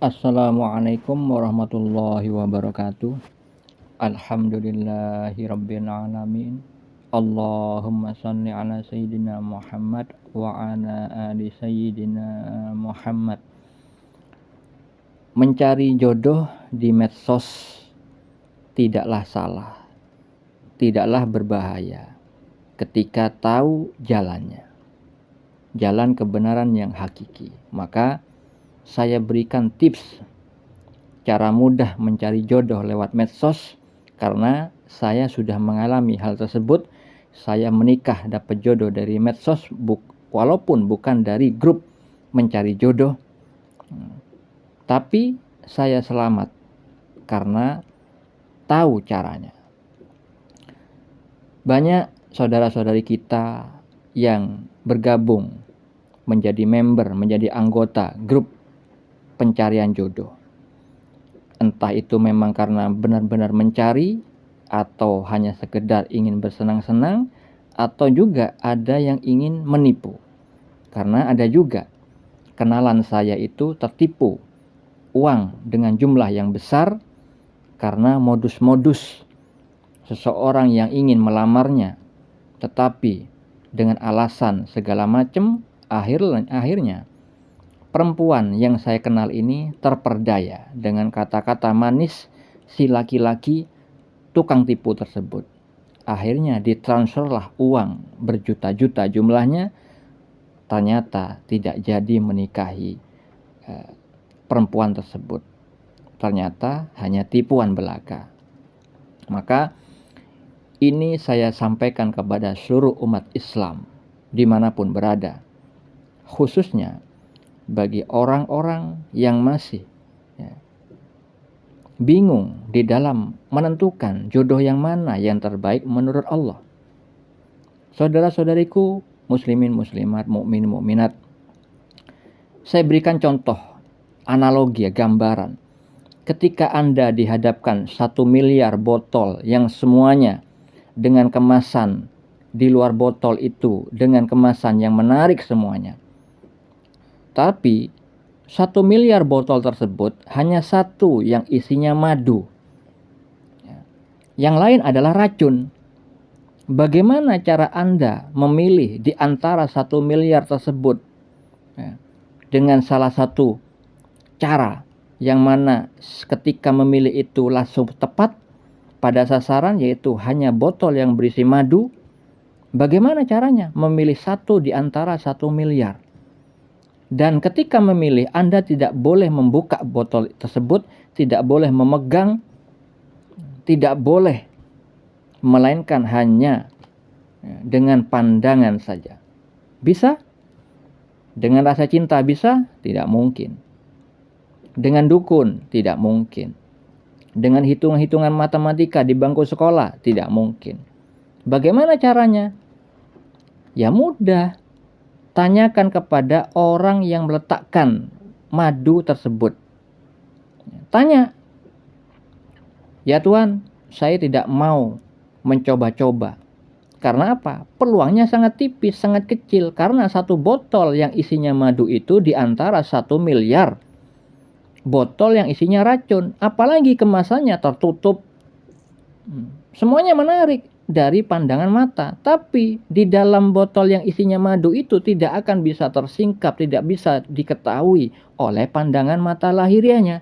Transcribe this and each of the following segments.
Assalamualaikum warahmatullahi wabarakatuh. Alhamdulillahirabbil alamin. Allahumma shalli ala sayyidina Muhammad wa ala ali sayyidina Muhammad. Mencari jodoh di medsos tidaklah salah, tidaklah berbahaya ketika tahu jalannya, jalan kebenaran yang hakiki. Maka saya berikan tips cara mudah mencari jodoh lewat medsos, karena saya sudah mengalami hal tersebut. Saya menikah dapat jodoh dari medsos, walaupun bukan dari grup mencari jodoh, tapi saya selamat karena tahu caranya. Banyak saudara-saudari kita yang bergabung menjadi member, menjadi anggota grup pencarian jodoh. Entah itu memang karena benar-benar mencari, atau hanya sekedar ingin bersenang-senang, atau juga ada yang ingin menipu. Karena ada juga kenalan saya itu tertipu uang dengan jumlah yang besar karena modus-modus seseorang yang ingin melamarnya, tetapi dengan alasan segala macam, akhirnya perempuan yang saya kenal ini terperdaya dengan kata-kata manis si laki-laki tukang tipu tersebut. Akhirnya ditransferlah uang berjuta-juta jumlahnya. Ternyata tidak jadi menikahi perempuan tersebut. Ternyata hanya tipuan belaka. Maka ini saya sampaikan kepada seluruh umat Islam dimanapun berada, khususnya bagi orang-orang yang masih bingung di dalam menentukan jodoh yang mana yang terbaik menurut Allah. Saudara-saudariku muslimin muslimat, mukmin mukminat, saya berikan contoh, analogi, gambaran. Ketika Anda dihadapkan 1 miliar botol yang semuanya dengan kemasan di luar botol itu dengan kemasan yang menarik semuanya, tapi 1 miliar botol tersebut hanya satu yang isinya madu, yang lain adalah racun. Bagaimana cara Anda memilih di antara 1 miliar tersebut? Dengan salah satu cara yang mana ketika memilih itu langsung tepat pada sasaran, yaitu hanya botol yang berisi madu. Bagaimana caranya memilih satu di antara 1 miliar? Dan ketika memilih, Anda tidak boleh membuka botol tersebut, tidak boleh memegang, tidak boleh, melainkan hanya dengan pandangan saja. Bisa? Dengan rasa cinta bisa? Tidak mungkin. Dengan dukun? Tidak mungkin. Dengan hitung-hitungan matematika di bangku sekolah? Tidak mungkin. Bagaimana caranya? Ya mudah. Tanyakan kepada orang yang meletakkan madu tersebut. Tanya, ya Tuhan, saya tidak mau mencoba-coba. Karena apa? Peluangnya sangat tipis, sangat kecil. Karena satu botol yang isinya madu itu di antara 1 miliar botol yang isinya racun. Apalagi kemasannya tertutup. Semuanya menarik dari pandangan mata, tapi di dalam botol yang isinya madu itu tidak akan bisa tersingkap, tidak bisa diketahui oleh pandangan mata lahiriahnya.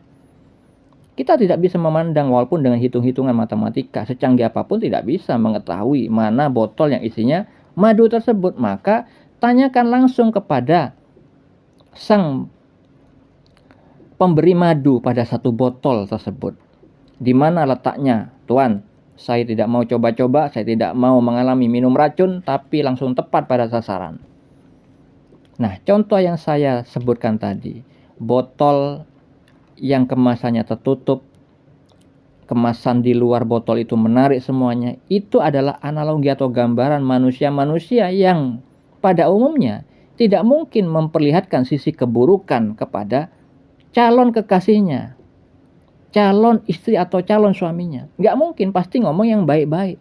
Kita tidak bisa memandang, walaupun dengan hitung-hitungan matematika secanggih apapun tidak bisa mengetahui mana botol yang isinya madu tersebut. Maka tanyakan langsung kepada sang pemberi madu pada satu botol tersebut, di mana letaknya. Tuan, saya tidak mau coba-coba, saya tidak mau mengalami minum racun, tapi langsung tepat pada sasaran. Nah, contoh yang saya sebutkan tadi, botol yang kemasannya tertutup, kemasan di luar botol itu menarik semuanya, itu adalah analogi atau gambaran manusia-manusia yang pada umumnya tidak mungkin memperlihatkan sisi keburukan kepada calon kekasihnya, calon istri atau calon suaminya. Nggak mungkin, pasti ngomong yang baik-baik.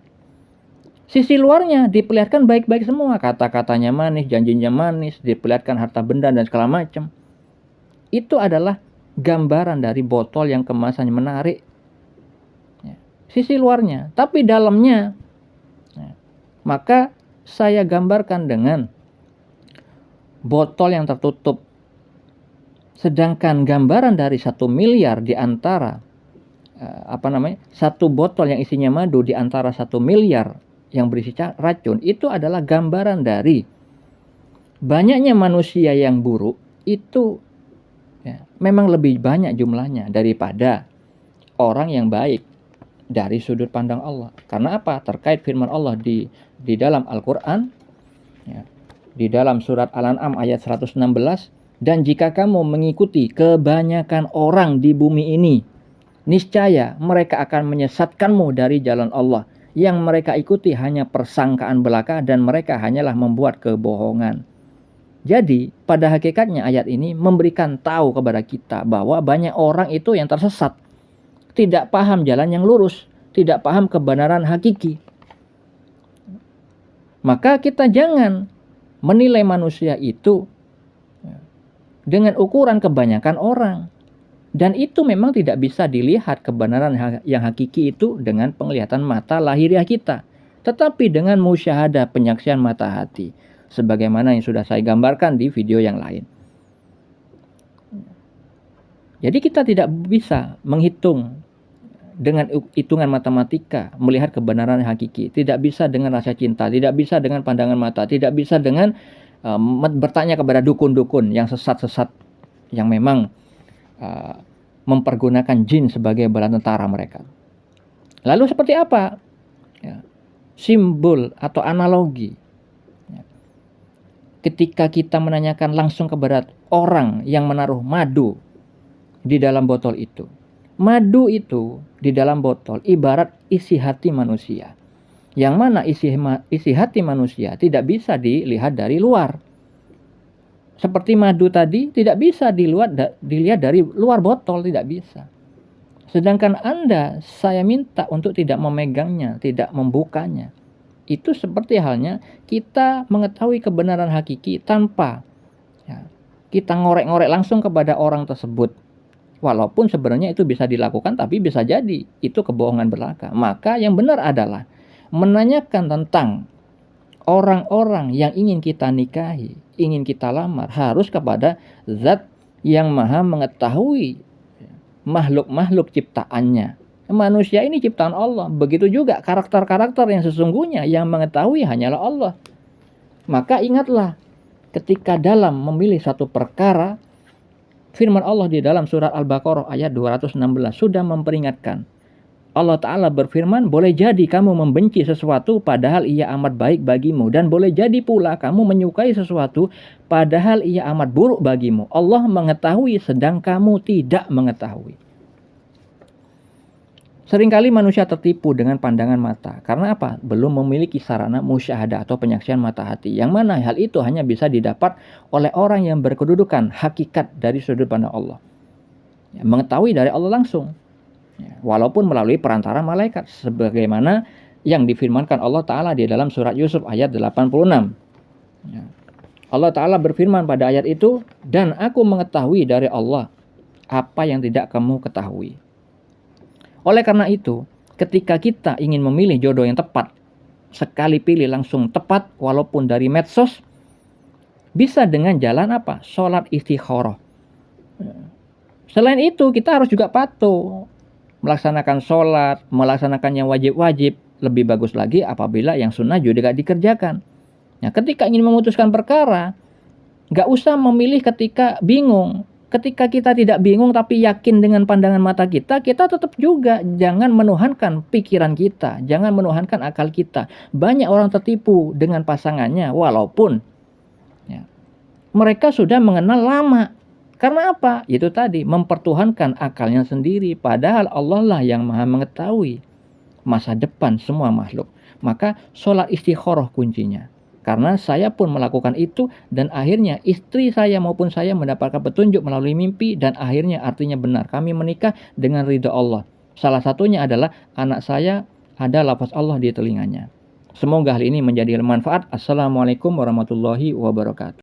Sisi luarnya diperlihatkan baik-baik semua, kata-katanya manis, janjinya manis, diperlihatkan harta benda dan segala macam. Itu adalah gambaran dari botol yang kemasannya menarik, ya, sisi luarnya, tapi dalamnya, ya, maka saya gambarkan dengan botol yang tertutup. Sedangkan gambaran dari 1 miliar di antara satu botol yang isinya madu di antara 1 miliar yang berisi racun, itu adalah gambaran dari banyaknya manusia yang buruk itu, ya, memang lebih banyak jumlahnya daripada orang yang baik dari sudut pandang Allah. Karena apa? Terkait firman Allah di dalam Al-Quran, ya, di dalam surat Al-An'am ayat 116, dan jika kamu mengikuti kebanyakan orang di bumi ini, niscaya mereka akan menyesatkanmu dari jalan Allah. Yang mereka ikuti hanya persangkaan belaka dan mereka hanyalah membuat kebohongan. Jadi pada hakikatnya ayat ini memberikan tahu kepada kita bahwa banyak orang itu yang tersesat, tidak paham jalan yang lurus, tidak paham kebenaran hakiki. Maka kita jangan menilai manusia itu dengan ukuran kebanyakan orang. Dan itu memang tidak bisa dilihat kebenaran yang hakiki itu dengan penglihatan mata lahiriah kita, tetapi dengan musyahadah, penyaksian mata hati, sebagaimana yang sudah saya gambarkan di video yang lain. Jadi kita tidak bisa menghitung dengan hitungan matematika melihat kebenaran yang hakiki, tidak bisa dengan rasa cinta, tidak bisa dengan pandangan mata, tidak bisa dengan bertanya kepada dukun-dukun yang sesat-sesat, yang memang mempergunakan jin sebagai bala tentara mereka. Lalu seperti apa? Ya, simbol atau analogi. Ya. Ketika kita menanyakan langsung kepada orang yang menaruh madu di dalam botol itu. Madu itu di dalam botol ibarat isi hati manusia. Yang mana isi hati manusia tidak bisa dilihat dari luar. Seperti madu tadi tidak bisa dilihat dari luar botol, tidak bisa. Sedangkan Anda, saya minta untuk tidak memegangnya, tidak membukanya. Itu seperti halnya kita mengetahui kebenaran hakiki tanpa, ya, kita ngorek-ngorek langsung kepada orang tersebut. Walaupun sebenarnya itu bisa dilakukan, tapi bisa jadi itu kebohongan belaka. Maka yang benar adalah menanyakan tentang orang-orang yang ingin kita nikahi, ingin kita lamar, harus kepada zat yang maha mengetahui makhluk-makhluk ciptaannya. Manusia ini ciptaan Allah. Begitu juga karakter-karakter yang sesungguhnya yang mengetahui hanyalah Allah. Maka ingatlah, ketika dalam memilih satu perkara, firman Allah di dalam surat Al-Baqarah ayat 216 sudah memperingatkan. Allah Ta'ala berfirman, boleh jadi kamu membenci sesuatu padahal ia amat baik bagimu. Dan boleh jadi pula kamu menyukai sesuatu padahal ia amat buruk bagimu. Allah mengetahui sedang kamu tidak mengetahui. Seringkali manusia tertipu dengan pandangan mata. Karena apa? Belum memiliki sarana musyahadah atau penyaksian mata hati. Yang mana hal itu hanya bisa didapat oleh orang yang berkedudukan hakikat dari sudut pandang Allah. Ya, mengetahui dari Allah langsung. Walaupun melalui perantara malaikat, sebagaimana yang difirmankan Allah Ta'ala di dalam surat Yusuf ayat 86. Allah Ta'ala berfirman pada ayat itu, dan aku mengetahui dari Allah apa yang tidak kamu ketahui. Oleh karena itu, ketika kita ingin memilih jodoh yang tepat, sekali pilih langsung tepat, walaupun dari medsos, bisa dengan jalan apa? Sholat istikharah. Selain itu, kita harus juga patuh melaksanakan sholat, melaksanakan yang wajib-wajib. Lebih bagus lagi apabila yang sunnah juga dikerjakan. Nah, ketika ingin memutuskan perkara, gak usah memilih ketika bingung. Ketika kita tidak bingung tapi yakin dengan pandangan mata kita, kita tetap juga jangan menuhankan pikiran kita, jangan menuhankan akal kita. Banyak orang tertipu dengan pasangannya walaupun ya, mereka sudah mengenal lama. Karena apa? Itu tadi, mempertuhankan akalnya sendiri. Padahal Allah lah yang maha mengetahui masa depan semua makhluk. Maka sholat istikharah kuncinya. Karena saya pun melakukan itu dan akhirnya istri saya maupun saya mendapatkan petunjuk melalui mimpi. Dan akhirnya artinya benar. Kami menikah dengan ridha Allah. Salah satunya adalah anak saya ada lafaz Allah di telinganya. Semoga hal ini menjadi manfaat. Assalamualaikum warahmatullahi wabarakatuh.